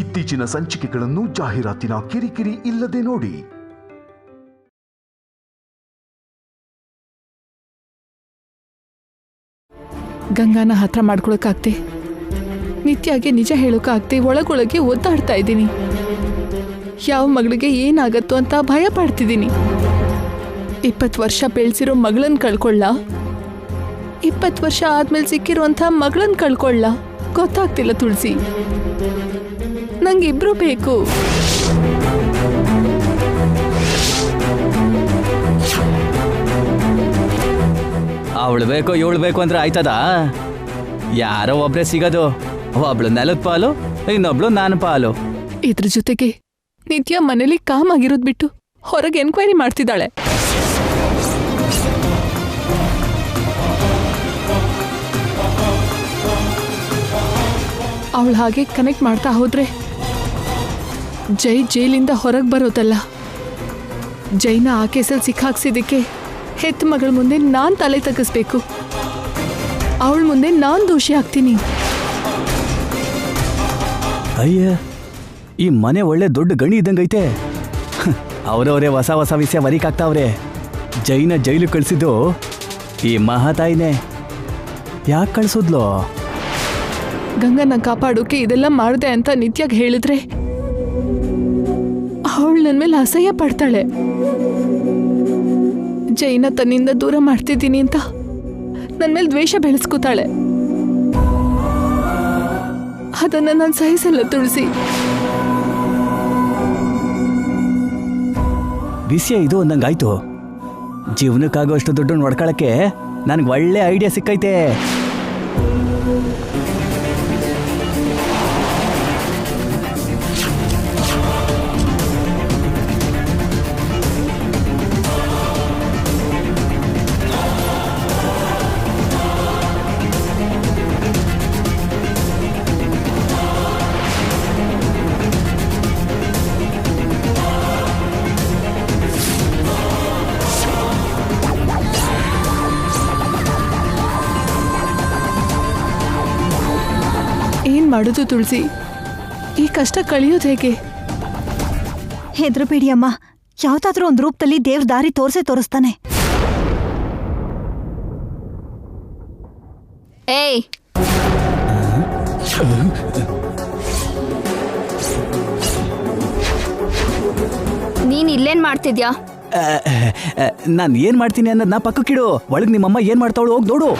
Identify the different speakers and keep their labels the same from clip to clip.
Speaker 1: ಇತ್ತೀಚಿನ ಸಂಚಿಕೆಗಳನ್ನು ಜಾಹೀರಾತಿನ ಕಿರಿಕಿರಿ ಇಲ್ಲದೆ ನೋಡಿ.
Speaker 2: ಗಂಗಾನ ಹತ್ರ ಮಾಡ್ಕೊಳಕ್ಕಾಗ್ದೆ, ನಿತ್ಯಾಗೆ ನಿಜ ಹೇಳೋಕ್ಕಾಗ್ದೆ ಒಳಗೊಳಗೆ ಒದ್ದಾಡ್ತಾ ಇದ್ದೀನಿ. ಯಾವ ಮಗಳಿಗೆ ಏನಾಗತ್ತೋ ಅಂತ ಭಯ ಪಡ್ತಿದ್ದೀನಿ. 20 ವರ್ಷ ಬೆಳೆಸಿರೋ ಮಗಳನ್ನ ಕಳ್ಕೊಳ್ಳ, 20 ವರ್ಷ ಆದ್ಮೇಲೆ ಸಿಕ್ಕಿರುವಂಥ ಮಗಳನ್ನ ಕಳ್ಕೊಳ್ಳ ಗೊತ್ತಾಗ್ತಿಲ್ಲ ತುಳಸಿ. ನಂಗಿಬ್ರು ಬೇಕು.
Speaker 3: ಅವಳು ಬೇಕು ಇವಳು ಬೇಕು ಅಂದ್ರೆ ಆಯ್ತದ? ಯಾರೋ ಒಬ್ರೆ ಸಿಗೋದು. ಒಬ್ಳು ನೆಲದ ಪಾಲು, ಇನ್ನೊಬ್ಳು ನಾನು ಪಾಲು.
Speaker 2: ಇದ್ರ ಜೊತೆಗೆ ನಿತ್ಯ ಮನೇಲಿ ಕಾಮ್ ಆಗಿರೋದ್ ಬಿಟ್ಟು ಹೊರಗೆ ಎನ್ಕ್ವೈರಿ ಮಾಡ್ತಿದ್ದಾಳೆ. ಅವಳು ಹಾಗೆ ಕನೆಕ್ಟ್ ಮಾಡ್ತಾ ಹೋದ್ರೆ ಜೈಲಿಂದ ಹೊರಗೆ ಬರೋದಲ್ಲ, ಜೈನ ಆ ಕೇಸಲ್ಲಿ ಸಿಕ್ಕಾಕ್ಸಿದ್ದಕ್ಕೆ ಹೆತ್ತ ಮಗಳ ಮುಂದೆ ನಾನ್ ತಲೆ ತಗ್ಗಿಸ್ಬೇಕು. ಅವಳ ಮುಂದೆ ನಾನ್ ದೋಷಿ ಆಗ್ತೀನಿ.
Speaker 3: ಅಯ್ಯ, ಈ ಮನೆ ಒಳ್ಳೆ ದೊಡ್ಡ ಗಣಿ ಇದ್ದಂಗೈತೆ. ಅವರವರೇ ಹೊಸ ಹೊಸ ವಿಷಯ ವರಿಕಾಗ್ತಾವ್ರೆ. ಜೈನ ಜೈಲು ಕಳಿಸಿದ್ದು ಈ ಮಹಾತಾಯಿನೇ. ಯಾಕೆ ಕಳಿಸಿದ್ಲು?
Speaker 2: ಗಂಗನ್ನ ಕಾಪಾಡೋಕೆ ಇದೆಲ್ಲ ಮಾಡಿದೆ ಅಂತ ನಿತ್ಯಾಗ್ ಹೇಳಿದ್ರೆ ಅವಳು ನನ್ನ ಮೇಲೆ ಅಸಹ್ಯ ಪಡ್ತಾಳೆ. ಜೈನ ತನ್ನಿಂದ ದೂರ ಮಾಡ್ತಿದ್ದೀನಿ ಅಂತ ನನ್ನ ಮೇಲೆ ದ್ವೇಷ ಬೆಳೆಸ್ಕೋತಾಳೆ. ಅದನ್ನ ನಾನು ಸಹಿಸಲ್ಲ ತುಳಸಿ.
Speaker 3: ವಿಷಯ ಇದು ಅಂದಂಗಾಯ್ತು. ಜೀವನಕ್ಕಾಗೋಷ್ಟು ದುಡ್ಡು ನೋಡ್ಕೊಳಕ್ಕೆ ನನಗೆ ಒಳ್ಳೆ ಐಡಿಯಾ ಸಿಕ್ಕೈತೆ.
Speaker 2: ಏನ್ ಮಾಡುದು ತುಳಸಿ? ಈ ಕಷ್ಟ ಕಳಿಯೋದು ಹೇಗೆ?
Speaker 4: ಹೆದ್ರಬೇಡಿ ಅಮ್ಮ, ಯಾವ್ದಾದ್ರೂ ಒಂದು ರೂಪದಲ್ಲಿ ದೇವ್ರ ದಾರಿ ತೋರಿಸ್ತಾನೆ.
Speaker 5: ಏಯ್, ನೀನ್ ಇಲ್ಲೇನ್ ಮಾಡ್ತಿದ್ಯಾ?
Speaker 3: ನಾನು ಏನ್ ಮಾಡ್ತೀನಿ ಅನ್ನೋದನ್ನ ಪಕ್ಕಕ್ಕಿಡು. ಒಳಗೆ ನಿಮ್ಮಮ್ಮ ಏನ್ ಮಾಡ್ತಾವಳು ಹೋಗಿ ನೋಡು.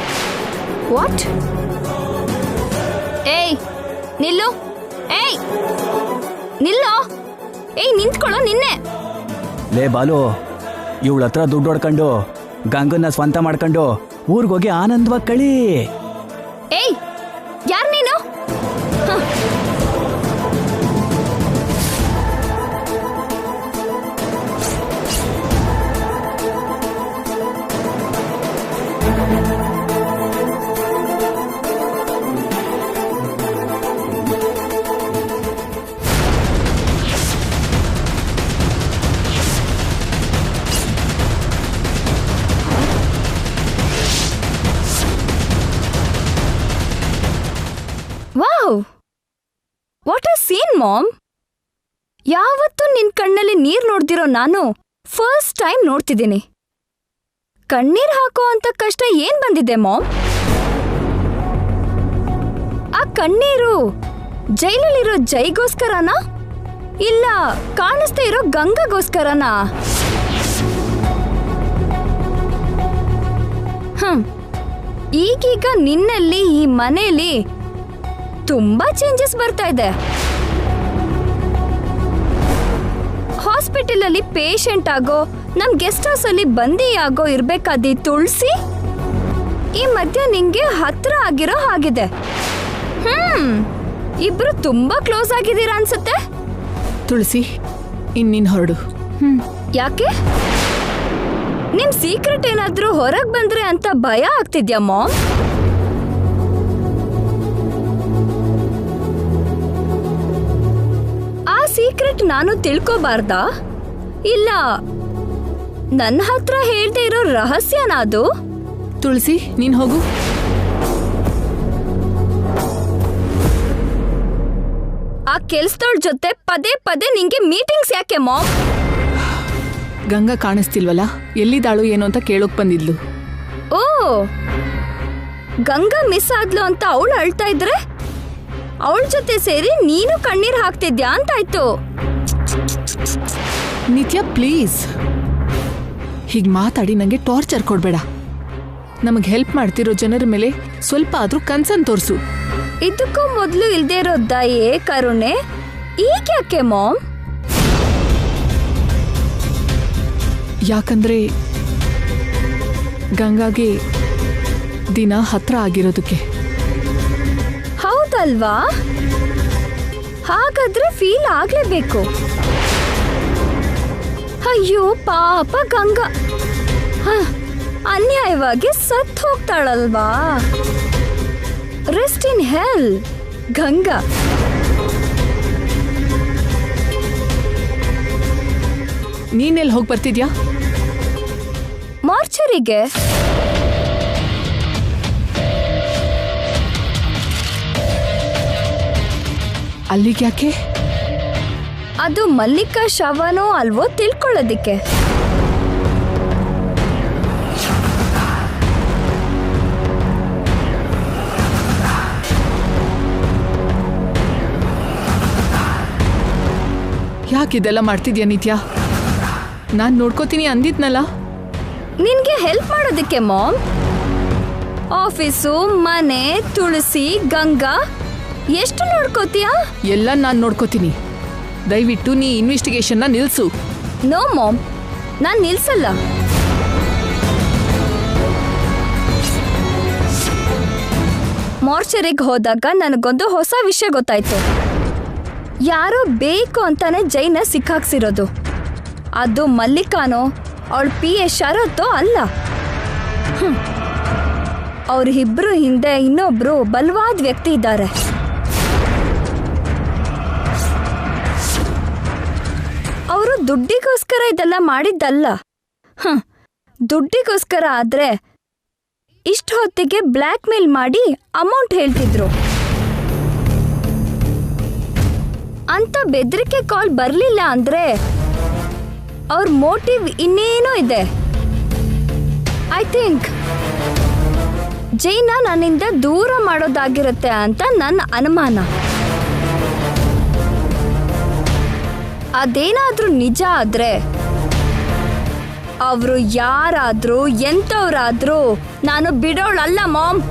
Speaker 5: ವಾಟ್? ಏಯ್ ನಿಲ್ಲು! ಏಯ್ ನಿಲ್ಲೋ! ಏಯ್ ನಿಂತ್ಕೊಳ್ಳೋ ನಿನ್ನೆ.
Speaker 3: ಲೇ ಬಾಲು, ಇವಳ ಹತ್ರ ದುಡ್ಡು ಹೊಡ್ಕೊಂಡು ಗಂಗನ್ನ ಸ್ವಂತ ಮಾಡ್ಕೊಂಡು ಊರಿಗೋಗಿ ಆನಂದವಾಗಿ ಕಳಿ.
Speaker 5: ಏಯ್ ಯಾರ್ ನೀನು? Wow, what a scene ma'am. ಯಾವತ್ತೂ ನಿನ್ ಕಣ್ಣಲ್ಲಿ ನೀರ್ ನೋಡ್ದಿರೋ ನಾನು ಫಸ್ಟ್ ಟೈಮ್ ನೋಡ್ತಿದ್ದೀನಿ. ಕಣ್ಣೀರ್ ಹಾಕೋ ಅಂತ ಕಷ್ಟ ಏನ್ ಬಂದಿದೆ ಮಾಮ್? ಆ ಕಣ್ಣೀರು ಜೈಲಲ್ಲಿರೋ ಜೈಗೋಸ್ಕರನಾ ಇಲ್ಲ ಕಾಣಿಸ್ತಾ ಇರೋ ಗಂಗಾಗೋಸ್ಕರನಾ? ಈಗೀಗ ನಿನ್ನಲ್ಲಿ ಈ ಮನೆಯಲ್ಲಿ ತುಂಬಾ ಚೇಂಜಸ್ ಬರ್ತಾ ಇದೆ. ಹಾಸ್ಪಿಟಲ್ ಅಲ್ಲಿ ಪೇಷಂಟ್ ಆಗೋ, ನಮ್ ಗೆಸ್ಟ್ ಹೌಸ್ ಅಲ್ಲಿ ಬಂದಿಯಾಗೋ ಇರ್ಬೇಕಾದಿ ತುಳಸಿ ಈ ಮಧ್ಯ ನಿಂಗೆ ಹತ್ರ ಆಗಿರೋ ಹಾಗಿದೆ. ಇಬ್ರು ತುಂಬಾ ಕ್ಲೋಸ್ ಆಗಿದ್ದೀರಾ ಅನ್ಸುತ್ತೆ.
Speaker 2: ತುಳಸಿ, ಇನ್ನಿನ್ ಹೊರಡು.
Speaker 5: ಯಾಕೆ? ನಿಮ್ ಸೀಕ್ರೆಟ್ ಏನಾದ್ರೂ ಹೊರಗ್ ಬಂದ್ರೆ ಅಂತ ಭಯ ಆಗ್ತಿದ್ಯಾ ಮಾಮ್? ಆ ಸೀಕ್ರೆಟ್ ನಾನು ತಿಳ್ಕೋಬಾರ್ದಾ? ಇಲ್ಲ ನನ್ನ ಹತ್ರ ಹೇಳ್ದೆ ಇರೋ ರಹಸ್ಯನಾದು?
Speaker 2: ತುಳಸಿ, ನೀನ್ ಹೋಗು.
Speaker 5: ಆ ಕೆಲ್ಸದೋಳ್ ಜೊತೆ ಪದೇ ಪದೇ ನಿಂಗೆ ಮೀಟಿಂಗ್ಸ್ ಯಾಕೆ ಮಾಮ್?
Speaker 2: ಗಂಗಾ ಕಾಣಿಸ್ತಿಲ್ವಲ್ಲ, ಎಲ್ಲಿದ್ದಾಳು ಏನು ಅಂತ ಕೇಳೋಕ್ ಬಂದಿದ್ಲು.
Speaker 5: ಓ, ಗಂಗಾ ಮಿಸ್ ಆದ್ಲು ಅಂತ ಅವಳು ಅಳ್ತಾ ಇದ್ರೆ ಅವಳ ಜೊತೆ ಸೇರಿ ನೀನು ಕಣ್ಣೀರ್ ಹಾಕ್ತಿದ್ಯಾ ಅಂತಾಯ್ತು.
Speaker 2: ನಿತ್ಯ ಪ್ಲೀಸ್, ಹೀಗ್ ಮಾತಾಡಿ ನಂಗೆ ಟಾರ್ಚರ್ ಕೊಡ್ಬೇಡ. ನಮಗ್ ಹೆಲ್ಪ್ ಮಾಡ್ತಿರೋ ಜನರ ಮೇಲೆ ಸ್ವಲ್ಪ ಆದ್ರೂ ಕನ್ಸನ್ ತೋರ್ಸು.
Speaker 5: ಇದಕ್ಕೂ ಮೊದ್ಲು ಇಲ್ದೇ ಇರೋ ದಯೆ ಕರುಣೆ ಈಗ ಯಾಕೆ ಮಾಮ್?
Speaker 2: ಯಾಕಂದ್ರೆ ಗಂಗಾಗೆ ದಿನ ಹತ್ರ ಆಗಿರೋದಕ್ಕೆ.
Speaker 5: ಹೌದಲ್ವಾ? ಹಾಗಾದ್ರೆ ಫೀಲ್ ಆಗ್ಲೇಬೇಕು. ಅಯ್ಯೋ ಪಾಪ ಗಂಗಾ ಅನ್ಯಾಯವಾಗಿ ಸತ್ ಹೋಗ್ತಾಳಲ್ವಾ. ರೆಸ್ಟ್ ಇನ್ ಹೆಲ್ ಗಂಗಾ.
Speaker 2: ನೀನೆಲ್ಲಿ ಹೋಗಿ ಬರ್ತಿದ್ಯಾ?
Speaker 5: ಮಾರ್ಚರಿಗೆ.
Speaker 2: ಅಲ್ಲಿಗೆ ಯಾಕೆ?
Speaker 5: ಅದು ಮಲ್ಲಿಕಾ ಶವನೋ ಅಲ್ವೋ ತಿಳ್ಕೊಳ್ಳೋದಿಕ್ಕೆ.
Speaker 2: ಯಾಕಿದೆಲ್ಲ ಮಾಡ್ತಿದ್ಯಾ ನಿತ್ಯ? ನಾನ್ ನೋಡ್ಕೋತೀನಿ ಅಂದಿದ್ನಲ್ಲ.
Speaker 5: ನಿನ್ಗೆ ಹೆಲ್ಪ್ ಮಾಡೋದಿಕ್ಕೆ ಮಾಮ್. ಆಫೀಸು, ಮನೆ, ತುಳಸಿ, ಗಂಗಾ ಎಷ್ಟು ನೋಡ್ಕೋತೀಯಾ?
Speaker 2: ಎಲ್ಲ ನಾನ್ ನೋಡ್ಕೋತೀನಿ. ದಯವಿಟ್ಟು ನೀ ಇನ್ವೆಸ್ಟಿಗೇಷನ್ನ ನಿಲ್ಸು.
Speaker 5: ನೋ ಮಾಮ್, ನಾನ್ ನಿಲ್ಸಲ್ಲ. ಮಾರ್ಚರಿಗೆ ಹೋದಾಗ ನನಗೊಂದು ಹೊಸ ವಿಷಯ ಗೊತ್ತಾಯ್ತು. ಯಾರೋ ಬೇಕು ಅಂತಾನೆ ಜೈನ ಸಿಕ್ಕಾಕ್ಸಿರೋದು. ಅದು ಮಲ್ಲಿಕಾನೋ ಅವಳ PA ಶರತ್ತೋ ಅಲ್ಲ. ಅವ್ರಿಬ್ರು ಹಿಂದೆ ಇನ್ನೊಬ್ರು ಬಲವಾದ ವ್ಯಕ್ತಿ ಇದ್ದಾರೆ. ಅವರು ದುಡ್ಡಿಗೋಸ್ಕರ ಇದೆಲ್ಲ ಮಾಡಿದ್ದಲ್ಲ. ದುಡ್ಡಿಗೋಸ್ಕರ ಆದ್ರೆ ಇಷ್ಟ ಹೊತ್ತಿಗೆ ಬ್ಲ್ಯಾಕ್ ಮೇಲ್ ಮಾಡಿ ಅಮೌಂಟ್ ಹೇಳ್ತಿದ್ರು ಅಂತ. ಬೆದರಿಕೆ ಕಾಲ್ ಬರ್ಲಿಲ್ಲ ಅಂದ್ರೆ ಅವ್ರ ಮೋಟಿವ್ ಇನ್ನೇನೋ ಇದೆ. ಐ ಥಿಂಕ್ ಜೈನ ನನ್ನಿಂದ ದೂರ ಮಾಡೋದಾಗಿರುತ್ತೆ ಅಂತ ನನ್ನ ಅನುಮಾನ. ಅದೇನಾದ್ರೂ ನಿಜ ಆದ್ರೆ ಅವರು ಯಾರಾದ್ರೂ ಎಂತವ್ರಾದ್ರೂ ನಾನು ಬಿಡೋಳಲ್ಲ ಮಾಮ್.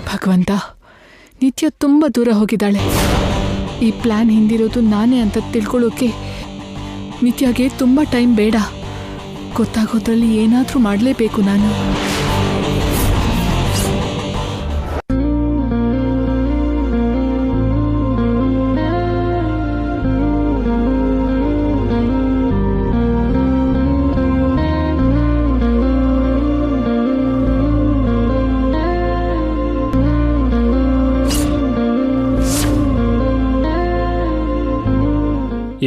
Speaker 2: ಭಗವಂತ, ನಿತ್ಯ ತುಂಬಾ ದೂರ ಹೋಗಿದ್ದಾಳೆ. ಈ ಪ್ಲಾನ್ ಹಿಂದಿರೋದು ನಾನೇ ಅಂತ ತಿಳ್ಕೊಳ್ಳೋಕೆ ನಿತ್ಯಗೆ ತುಂಬಾ ಟೈಮ್ ಬೇಡ. ಗೊತ್ತಾಗೋದ್ರಲ್ಲಿ ಏನಾದ್ರೂ ಮಾಡಲೇಬೇಕು ನಾನು.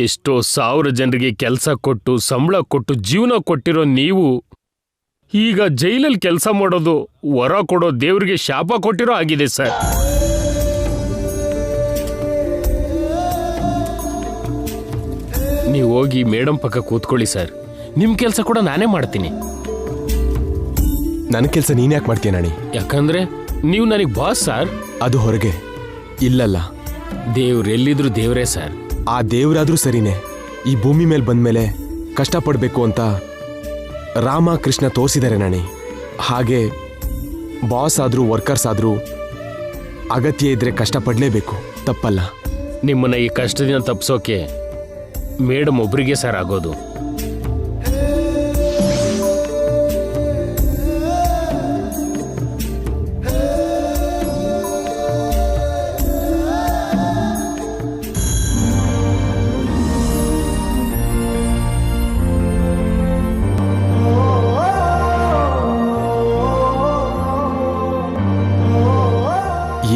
Speaker 6: ಎಷ್ಟೋ ಸಾವಿರ ಜನರಿಗೆ ಕೆಲಸ ಕೊಟ್ಟು ಸಂಬಳ ಕೊಟ್ಟು ಜೀವನ ಕೊಟ್ಟಿರೋ ನೀವು ಈಗ ಜೈಲಲ್ಲಿ ಕೆಲಸ ಮಾಡೋದು ವರ ಕೊಡೋ ದೇವ್ರಿಗೆ ಶಾಪ ಕೊಟ್ಟಿರೋ ಆಗಿದೆ ಸರ್. ನೀವು ಹೋಗಿ ಮೇಡಮ್ ಪಕ್ಕ ಕೂತ್ಕೊಳ್ಳಿ ಸರ್. ನಿಮ್ಮ ಕೆಲಸ ಕೂಡ ನಾನೇ ಮಾಡ್ತೀನಿ.
Speaker 7: ನನ್ನ ಕೆಲಸ ನೀನ್ ಯಾಕೆ ಮಾಡ್ತೀಯ ನಾಣಿ?
Speaker 6: ಯಾಕಂದ್ರೆ ನೀವು ನನಗೆ ಬಾಸ್ ಸರ್.
Speaker 7: ಅದು ಹೊರಗೆ, ಇಲ್ಲಲ್ಲ.
Speaker 6: ದೇವ್ರೆಲ್ಲಿದ್ರು ದೇವ್ರೇ ಸರ್.
Speaker 7: ಆ ದೇವ್ರಾದ್ರೂ ಸರಿನೇ. ಈ ಭೂಮಿ ಮೇಲೆ ಬಂದ್ಮೇಲೆ ಕಷ್ಟಪಡ್ಬೇಕು ಅಂತ ರಾಮ ಕೃಷ್ಣ ತೋರಿಸಿದ್ದಾರೆ ನಾಣಿ. ಹಾಗೆ ಬಾಸ್ ಆದ್ರೂ ವರ್ಕರ್ಸ್ ಆದ್ರೂ ಅಗತ್ಯ ಇದ್ರೆ ಕಷ್ಟಪಡಲೇಬೇಕು, ತಪ್ಪಲ್ಲ.
Speaker 6: ನಿಮ್ಮನ್ನ ಈ ಕಷ್ಟದಿಂದ ತಪ್ಪಿಸೋಕೆ ಮೇಡಮ್ ಒಬ್ರಿಗೆ ಸರ್ ಆಗೋದು.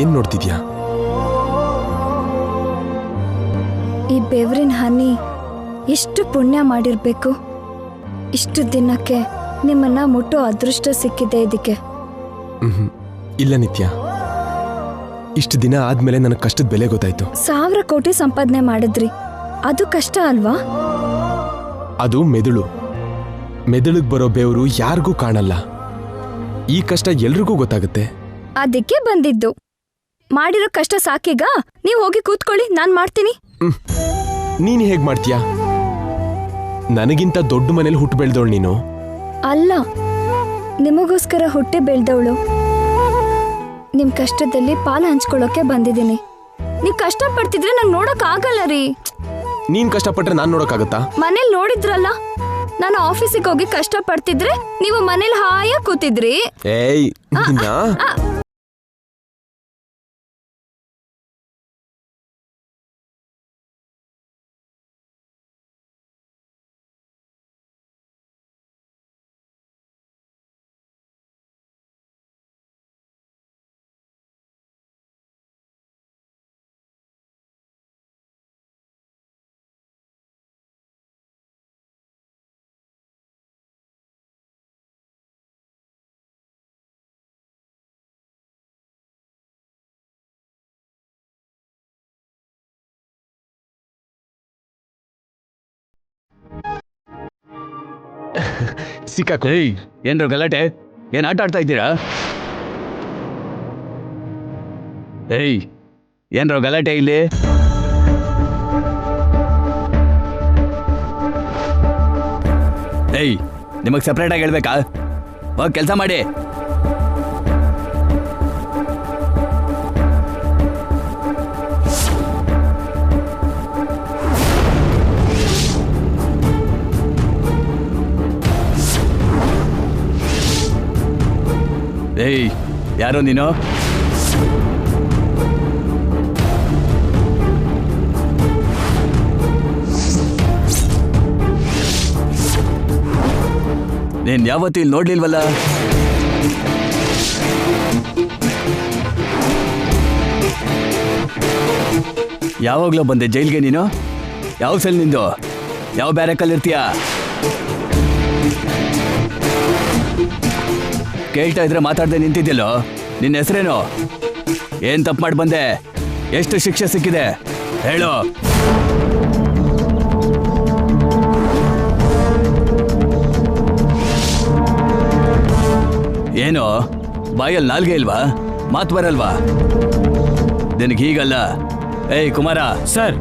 Speaker 7: ಏನ್ ನೋಡ್ತಿದ್ಯಾ?
Speaker 5: ಈ ಬೆವರಿನ ಹನಿ ಎಷ್ಟು ಪುಣ್ಯ ಮಾಡಿರ್ಬೇಕು. ಇಷ್ಟು ದಿನಕ್ಕೆ ನಿಮ್ಮನ್ನ ಮುಟ್ಟೋ ಅದೃಷ್ಟ ಸಿಕ್ಕಿದೆ ಇದಕ್ಕೆ.
Speaker 7: ಇಲ್ಲ ನಿತ್ಯ, ಇಷ್ಟು ದಿನ ಆದ್ಮೇಲೆ ನನ್ನ ಕಷ್ಟದ ಬೆಲೆ ಗೊತ್ತಾಯ್ತು.
Speaker 5: 1000 ಕೋಟಿ ಸಂಪಾದನೆ ಮಾಡಿದ್ರಿ, ಅದು ಕಷ್ಟ ಅಲ್ವಾ?
Speaker 7: ಅದು ಮೆದುಳಿಗೆ ಬರೋ ಬೆವರು ಯಾರಿಗೂ ಕಾಣಲ್ಲ. ಈ ಕಷ್ಟ ಎಲ್ರಿಗೂ ಗೊತ್ತಾಗುತ್ತೆ.
Speaker 5: ಅದಕ್ಕೆ ಬಂದಿದ್ದು. ಮಾಡಿರೋ ಕಷ್ಟ ಸಾಕೀಗ. ನೀವು ಹೋಗಿ ಕೂತ್ಕೊಳ್ಳಿ, ನಾನ್ ಮಾಡ್ತೀನಿ.
Speaker 7: ನೀನ್ ಹೇಗ್ ಮಾಡ್ತೀಯಾ? ನನಗಿಂತ ದೊಡ್ಡ ಮನೇಲಿ ಹುಟ್ಟು ಬೆಳ್ದವಳು ನೀನು.
Speaker 5: ಅಲ್ಲ, ನಿಮಗೋಸ್ಕರ ಹುಟ್ಟಿ ಬೆಳ್ದವಳು. ನಿಮ್ ಕಷ್ಟದಲ್ಲಿ ಪಾಲು ಹಂಚ್ಕೊಳ್ಳೋಕೆ ಬಂದಿದ್ದೀನಿ. ನೀವ್ ಕಷ್ಟ ಪಡ್ತಿದ್ರೆ ನಂಗೆ ನೋಡಕ್ ಆಗಲ್ಲ ರೀ.
Speaker 7: ನೀನ್ ಕಷ್ಟಪಟ್ರೆ ನಾನ್ ನೋಡಕ್ಕಾಗತ್ತಾ?
Speaker 5: ಮನೇಲಿ ನೋಡಿದ್ರಲ್ಲ, ನಾನು ಆಫೀಸಿಗೆ ಹೋಗಿ ಕಷ್ಟ ಪಡ್ತಿದ್ರೆ ನೀವು ಮನೇಲಿ ಹಾಯಾಗಿ ಕೂತಿದ್ರಿ.
Speaker 7: ಏಯ್ ನಿನ್ನ ಸಿಕ್ಕಾಕೋ.
Speaker 3: ಏಯ್, ಏನ್ರ ಗಲಾಟೆ? ಏನ್ ಆಟ ಆಡ್ತಾ ಇದ್ದೀರಾ? ಏಯ್, ಏನ್ರ ಗಲಾಟೆ ಇಲ್ಲಿ? ಏಯ್, ನಿಮಗ್ ಸಪ್ರೇಟ್ ಆಗಿ ಹೇಳ್ಬೇಕಾ? ಹೋಗಿ ಕೆಲಸ ಮಾಡಿ. ಏಯ್, ಯಾರೋ ನೀನು? ನೀನ್ ಯಾವತ್ತೂ ಇಲ್ಲಿ ನೋಡ್ಲಿಲ್ವಲ್ಲ? ಯಾವಾಗ್ಲೂ ಬಂದೆ ಜೈಲ್ಗೆ ನೀನು? ಯಾವ ಸೆಲ್ ನಿಂದು? ಯಾವ ಬ್ಯಾರಕಲ್ಲಿರ್ತೀಯ? ಕೇಳ್ತಾ ಇದ್ರೆ ಮಾತಾಡ್ದೆ ನಿಂತಿದ್ಯಲ್ಲೋ? ನಿನ್ನ ಹೆಸರೇನು? ಏನ್ ತಪ್ಪು ಮಾಡಿ ಬಂದೆ? ಎಷ್ಟು ಶಿಕ್ಷೆ ಸಿಕ್ಕಿದೆ ಹೇಳು? ಏನು ಬಾಯಲ್ಲಿ ನಾಲ್ಗೆ ಇಲ್ವಾ? ಮಾತು ಬರಲ್ವಾ ನಿನಗೆ? ಹೀಗಲ್ಲ. ಏಯ್ ಕುಮಾರ.
Speaker 6: ಸರ್,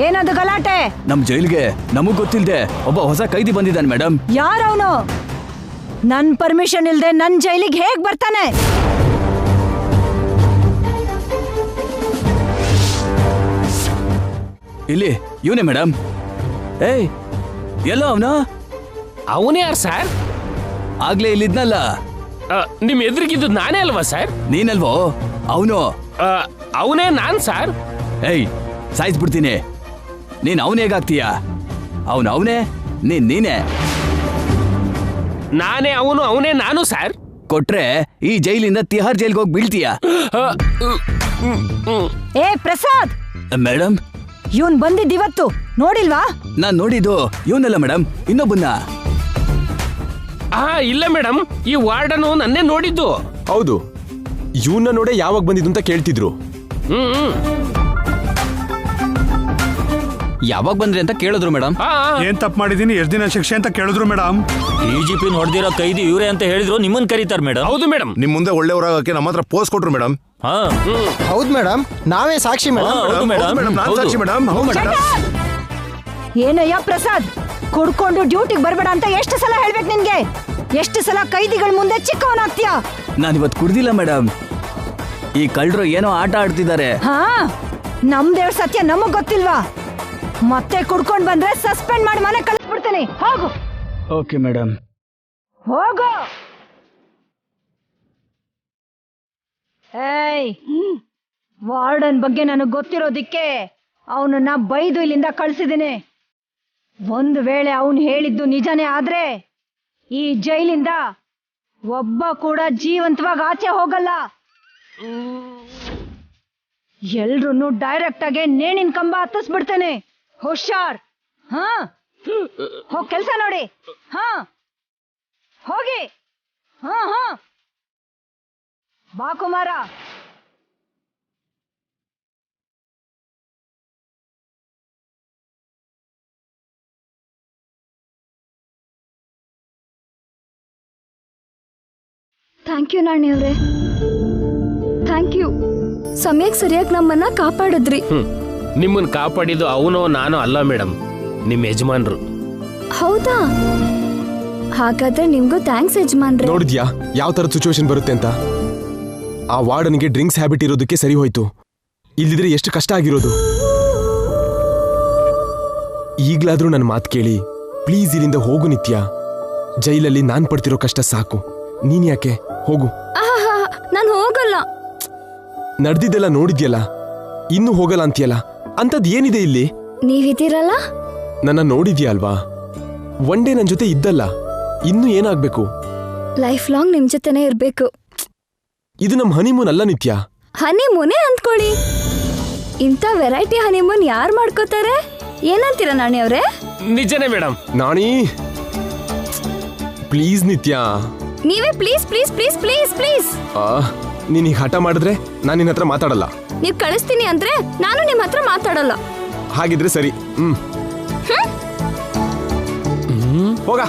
Speaker 4: ಏನದು ಗಲಾಟೆ?
Speaker 3: ನಮ್ ಜೈಲ್ಗೆ ನಮಗ್ ಗೊತ್ತಿಲ್ದೆ ಒಬ್ಬ ಹೊಸ ಕೈದಿ ಬಂದಿದ್ದಾನೆ ಮೇಡಮ್.
Speaker 4: ಯಾರವನು? ನನ್ ಪರ್ಮಿಷನ್ ಇಲ್ದೆ ನನ್ ಜೈಲಿಗೆ ಹೇಗ್ ಬರ್ತಾನೆ?
Speaker 3: ಇಲ್ಲಿ ಇವನೇ ಮೇಡಮ್. ಏಯ್, ಎಲ್ಲ ಅವನ?
Speaker 6: ಅವನೇ ಯಾರು ಸರ್?
Speaker 3: ಆಗ್ಲೇ ಇಲ್ಲಿದ್ನಲ್ಲ.
Speaker 6: ನಿಮ್ ಎದುರಿಗಿದ್ದು ನಾನೇ ಅಲ್ವಾ ಸರ್?
Speaker 3: ನೀನಲ್ವೋ ಅವನು?
Speaker 6: ಅವನೇ ನಾನ್ ಸರ್.
Speaker 3: ಏಯ್, ಸಾಯಿಸ್ಬಿಡ್ತೀನಿ. ನೀನ್ ಅವನ್ ಹೇಗಾಗ್ತೀಯ? ಅವನೇ, ನೀನೇ.
Speaker 6: ನಾನೇ ಅವನು, ಅವನೇ ನಾನು ಸರ್.
Speaker 3: ಕೊಟ್ರೆ ಈ ಜೈಲಿಂದ ತಿಹಾರ್ ಜೈಲ್ಗೆ ಹೋಗಿ ಬೀಳ್ತೀಯ.
Speaker 4: ಏ ಪ್ರಸಾದ್,
Speaker 3: ಮೇಡಮ್
Speaker 4: ಇವನ್ ಬಂದಿದ್ದಿವತ್ತು ನೋಡಿಲ್ವಾ?
Speaker 3: ನಾನ್ ನೋಡಿದ್ದು ಇವನಲ್ಲ ಮೇಡಮ್, ಇನ್ನೊಬ್ಬನ್ನ.
Speaker 6: ಇಲ್ಲ ಮೇಡಮ್, ಈ ವಾರ್ಡನು ನನ್ನೇ ನೋಡಿದ್ದು.
Speaker 7: ಹೌದು, ಇವನ್ನ ನೋಡೇ ಯಾವಾಗ ಬಂದಿದ್ದು ಅಂತ ಕೇಳ್ತಿದ್ರು.
Speaker 3: ಯಾವಾಗ ಬಂದ್ರಿ ಅಂತ ಕೇಳಿದ್ರು ಮೇಡಮ್.
Speaker 8: ಏನ್ ತಪ್ಪು ಮಾಡಿದೀನಿ, ಎಷ್ಟು ದಿನ ಶಿಕ್ಷೆ ಅಂತ ಕೇಳಿದ್ರು ಮೇಡಮ್.
Speaker 9: ಡಿಜಿಪಿ ನೋಡ್ದಿರೋ ಕೈದಿ ಇವ್ರೆ ಅಂತ ಹೇಳಿದ್ರು, ನಿಮ್ಮನ್ ಕರೀತಾರ ಮೇಡಮ್.
Speaker 6: ಹೌದು ಮೇಡಮ್.
Speaker 10: ನಿಮ್ ಮುಂದೆ ಒಳ್ಳೆಯವರಾಗಕ್ಕೆ ನಮ್ಮ ಹತ್ರ ಪೋಸ್ಟ್ ಕೊಟ್ರು ಮೇಡಮ್.
Speaker 9: ಹೌದು ಮೇಡಮ್, ನಾವೇ ಸಾಕ್ಷಿ ಮೇಡಮ್.
Speaker 4: ಏನಯ್ಯ ಪ್ರಸಾದ್, ಕುಡ್ಕೊಂಡು ಡ್ಯೂಟಿಗೆ ಬರ್ಬೇಡ ಅಂತ ಎಷ್ಟು ಸಲ ಹೇಳ್ಬೇಕು ನಿನ್ಗೆ? ಎಷ್ಟು ಸಲ ಕೈದಿಗಳ ಮುಂದೆ ಚಿಕ್ಕವನಾಗ್ತೀಯಾ?
Speaker 3: ನಾನಿವತ್ತು ಕುಡ್ದಿಲ್ಲ ಮೇಡಮ್. ಈ ಕಳ್ಳರು ಏನೋ ಆಟ ಆಡ್ತಿದ್ದಾರೆ.
Speaker 4: ಹಾ, ನಮ್ ದೇವ್ರ ಸತ್ಯ ನಮಗ್ ಗೊತ್ತಿಲ್ವಾ? ಮತ್ತೆ ಕುಡ್ಕೊಂಡ್ ಬಂದ್ರೆ ಸಸ್ಪೆಂಡ್ ಮಾಡಿ ಮನೆ ಕಳಿಸ್ಬಿಡ್ತೀನಿ. ಹೋಗು.
Speaker 3: Okay madam.
Speaker 4: ಹೋಗು. ಏಯ್, ವಾರ್ಡನ್ ಬಗ್ಗೆ ನನಗೆ ಗೊತ್ತಿರೋದಿಕ್ಕೆ ಅವನನ್ನ ಬೈದು ಇಲ್ಲಿಂದ ಕಳ್ಸಿದ್ದೀನಿ. ಒಂದು ವೇಳೆ ಅವನು ಹೇಳಿದ್ದು ನಿಜನೇ ಆದ್ರೆ ಈ ಜೈಲಿಂದ ಒಬ್ಬ ಕೂಡ ಜೀವಂತವಾಗಿ ಆಚೆ ಹೋಗಲ್ಲ. ಎಲ್ರೂ ಡೈರೆಕ್ಟ್ ಆಗಿ ನೇಣಿನ ಕಂಬ ಹತ್ತಿಸ್ಬಿಡ್ತೇನೆ. ಹುಷಾರ್. ಹಾ, ಹೋಗ್ ಕೆಲ್ಸ ನೋಡಿ. ಹಾ, ಹೋಗಿ. ಹಾ ಹಾ, ಬಾ ಕುಮಾರ.
Speaker 5: ಥ್ಯಾಂಕ್ ಯು ನಾಣಿಯವ್ರೆ, ಥ್ಯಾಂಕ್ ಯು. ಸಮಯಕ್ಕೆ ಸರಿಯಾಗಿ ನಮ್ಮನ್ನ ಕಾಪಾಡಿದ್ರಿ.
Speaker 6: ನಿಮ್ಮನ್ನ ಕಾಪಾಡಿದ್ದು ಅವನೋ ನಾನೋ ಅಲ್ಲ ಮೇಡಮ್, ನಿಮ್ಮ ಯಜಮಾನ್ರು.
Speaker 5: ಹೌದಾ? ಹಾಗಾದ್ರೆ ನಿಮ್ಗೂ ಥ್ಯಾಂಕ್ಸ್ ಯಜಮಾನ್ರೆ.
Speaker 7: ನೋಡಿದ್ಯಾ ಯಾವ ತರದ ಸಿಚುವೇಶನ್ ಬರುತ್ತೆ ಅಂತ? ಆ ವಾರ್ಡನ್ಗೆ ಡ್ರಿಂಕ್ಸ್ ಹ್ಯಾಬಿಟ್ ಇರೋದಕ್ಕೆ ಸರಿ ಹೋಯ್ತು, ಇಲ್ಲಿದ್ರೆ ಎಷ್ಟು ಕಷ್ಟ ಆಗಿರೋದು. ಈಗ್ಲಾದ್ರೂ ನನ್ನ ಮಾತು ಕೇಳಿ ಪ್ಲೀಸ್ ಇಲ್ಲಿಂದ ಹೋಗು ನಿತ್ಯ. ಜೈಲಲ್ಲಿ ನಾನ್ ಪಡ್ತಿರೋ ಕಷ್ಟ ಸಾಕು. ನೀನ್ ಯಾಕೆ? ಹೋಗು.
Speaker 5: ನಾನು ಹೋಗಲ್ಲ.
Speaker 7: ನಡ್ದಿದ್ದೆಲ್ಲ ನೋಡಿದ್ಯಲ್ಲ, ಇನ್ನು ಹೋಗಲ್ಲ ಅಂತೀಯಲ್ಲ, ಅಂತದ್ ಏನಿದೆ ಇಲ್ಲಿ?
Speaker 5: ನೀವಿದ್ದೀರಲ್ಲ.
Speaker 7: ನನ್ನ ನೋಡಿದ್ಯಾ ಅಲ್ವಾ? ಒನ್ ಡೇ ನನ್ ಜೊತೆ ಇದ್ದಲ್ಲ, ಇನ್ನು ಏನಾಗ್ಬೇಕು?
Speaker 5: ಲೈಫ್ ಲಾಂಗ್ ನಿಮ್ ಜೊತೆನೆ ಇರ್ಬೇಕು.
Speaker 7: ಇದು ನಮ್ ಹನಿಮೂನ್ ಅಲ್ಲ ನಿತ್ಯ.
Speaker 5: ಹನಿಮೂನೇ ಅಂದ್ಕೊಳ್ಳಿ. ಇಂಥ ವೆರೈಟಿ ಹನಿಮೂನ್ ಯಾರು ಮಾಡ್ಕೋತಾರೆ? ಏನಂತೀರ ನಾಣಿ ಅವ್ರೆ?
Speaker 6: ನಿಜನೇ ಮೇಡಮ್.
Speaker 7: ನಾಣಿ ಪ್ಲೀಸ್ ನಿತ್ಯ.
Speaker 5: ನೀವೇ please please please please please.
Speaker 7: ನೀನ್ ಈಗ ಹಠ ಮಾಡಿದ್ರೆ ನಾನು ನಿನ್ನ ಹತ್ರ ಮಾತಾಡಲ್ಲ.
Speaker 5: ನೀವ್ ಕಳಿಸ್ತೀನಿ ಅಂದ್ರೆ ನಾನು ನಿಮ್ ಹತ್ರ ಮಾತಾಡಲ್ಲ.
Speaker 7: ಹಾಗಿದ್ರೆ ಸರಿ. ಹೋಗ.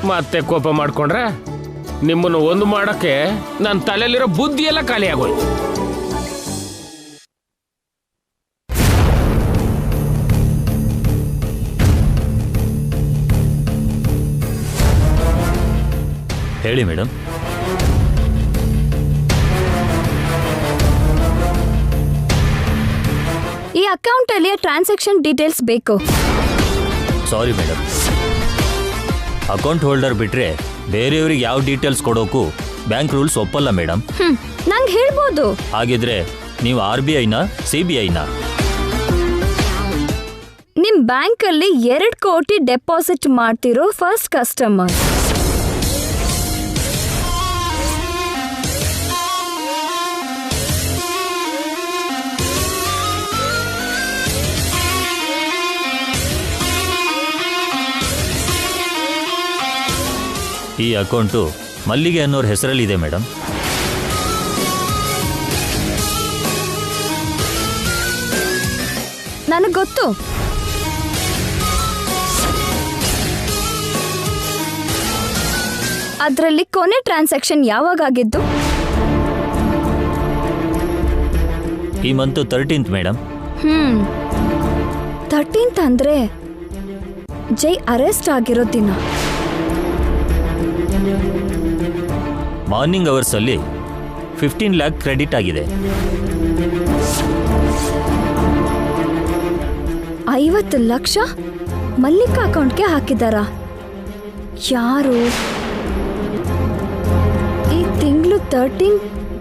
Speaker 6: ಮತ್ತೆ ಕೋಪ ಮಾಡ್ಕೊಂಡ್ರೆ ನಿಮ್ಮನ್ನು ಒಂದು ಮಾಡಕ್ಕೆ ನನ್ನ ತಲೆಯಲ್ಲಿರೋ ಬುದ್ಧಿ ಎಲ್ಲ ಖಾಲಿ ಆಗೋಯ್ತು.
Speaker 10: ಹೇಳಿ ಮೇಡಮ್.
Speaker 5: ಈ ಅಕೌಂಟ್ ಅಲ್ಲಿ ಟ್ರಾನ್ಸಾಕ್ಷನ್ ಡೀಟೇಲ್ಸ್ ಬೇಕು.
Speaker 10: ಸಾರಿ ಮೇಡಮ್, ಅಕೌಂಟ್ ಹೋಲ್ಡರ್ ಬಿಟ್ರೆ ಬೇರೆಯವ್ರಿಗೆ ಯಾವ ಡೀಟೇಲ್ಸ್ ಕೊಡೋಕು ಬ್ಯಾಂಕ್ ರೂಲ್ಸ್ ಒಪ್ಪಲ್ಲ ಮೇಡಮ್.
Speaker 5: ನಂಗೆ ಹೇಳ್ಬೋದು.
Speaker 10: ಹಾಗಿದ್ರೆ ನೀವು RBIನ CBIನ?
Speaker 5: ನಿಮ್ ಬ್ಯಾಂಕ್ ಅಲ್ಲಿ 2 ಕೋಟಿ ಡೆಪಾಸಿಟ್ ಮಾಡ್ತಿರೋ ಫಸ್ಟ್ ಕಸ್ಟಮರ್.
Speaker 10: ಈ ಅಕೌಂಟು ಮಲ್ಲಿಗೆ ಅನ್ನೋರ ಹೆಸರಲ್ಲಿದೆ ಮೇಡಮ್.
Speaker 5: ನನಗೆ ಗೊತ್ತು. ಅದರಲ್ಲಿ ಕೊನೆ ಟ್ರಾನ್ಸಾಕ್ಷನ್ ಯಾವಾಗ ಆಗಿದ್ದು?
Speaker 10: ಈ ಮಂತ್ 13th ಮೇಡಮ್.
Speaker 5: 13th ಅಂದ್ರೆ ಜೈ ಅರೆಸ್ಟ್ ಆಗಿರೋ ದಿನ.
Speaker 10: ಮಾರ್ನಿಂಗ್ ಅವರ್ಸ್ ಅಲ್ಲಿ 15 lakh ಕ್ರೆಡಿಟ್ ಆಗಿದೆ.
Speaker 5: 50 ಲಕ್ಷ ಮಲ್ಲಿಕಾ ಅಕೌಂಟ್ಗೆ ಹಾಕಿದಾರಾ? ಯಾರು? ಈ ತಿಂಗಳು 13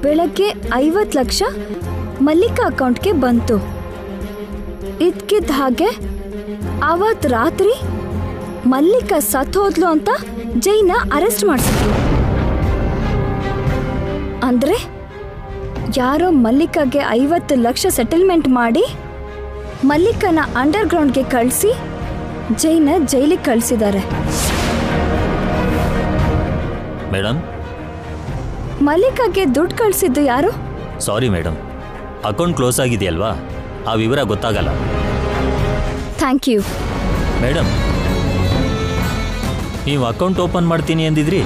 Speaker 5: ಬೆಳಗ್ಗೆ 50 ಲಕ್ಷ ಮಲ್ಲಿಕಾ ಅಕೌಂಟ್ಗೆ ಬಂತು. ಇದ್ಕಿದ್ದ ಹಾಗೆ ಅವತ್ ರಾತ್ರಿ ಮಲ್ಲಿಕಾ ಸತ್ ಹೋದ್ಲು ಅಂತ ಜೈನ ಅರೆಸ್ಟ್ ಮಾಡಿಸಿದ್ರು. ಅಂದ್ರೆ ಯಾರೋ ಮಲ್ಲಿಕಾಗೆ 50 ಲಕ್ಷ ಸೆಟಲ್ಮೆಂಟ್ ಮಾಡಿ ಮಲ್ಲಿಕನ ಅಂಡರ್ ಗ್ರೌಂಡ್ಗೆ ಕಳಿಸಿ ಜೈನ ಜೈಲಿಗೆ ಕಳಿಸಿದ್ದಾರೆ.
Speaker 10: ಮೇಡಮ್,
Speaker 5: ಮಲ್ಲಿಕಾಗೆ ದುಡ್ಡು ಕಳಿಸಿದ್ದು ಯಾರು?
Speaker 10: ಸಾರಿ ಮೇಡಮ್, ಅಕೌಂಟ್ ಕ್ಲೋಸ್ ಆಗಿದೆಯಲ್ವಾ, ಆ ವಿವರ ಗೊತ್ತಾಗಲ್ಲ.
Speaker 5: Thank you
Speaker 10: madam. ನೀವು ಅಕೌಂಟ್ ಓಪನ್ ಮಾಡ್ತೀನಿ ಅಂದಿದ್ರಿ.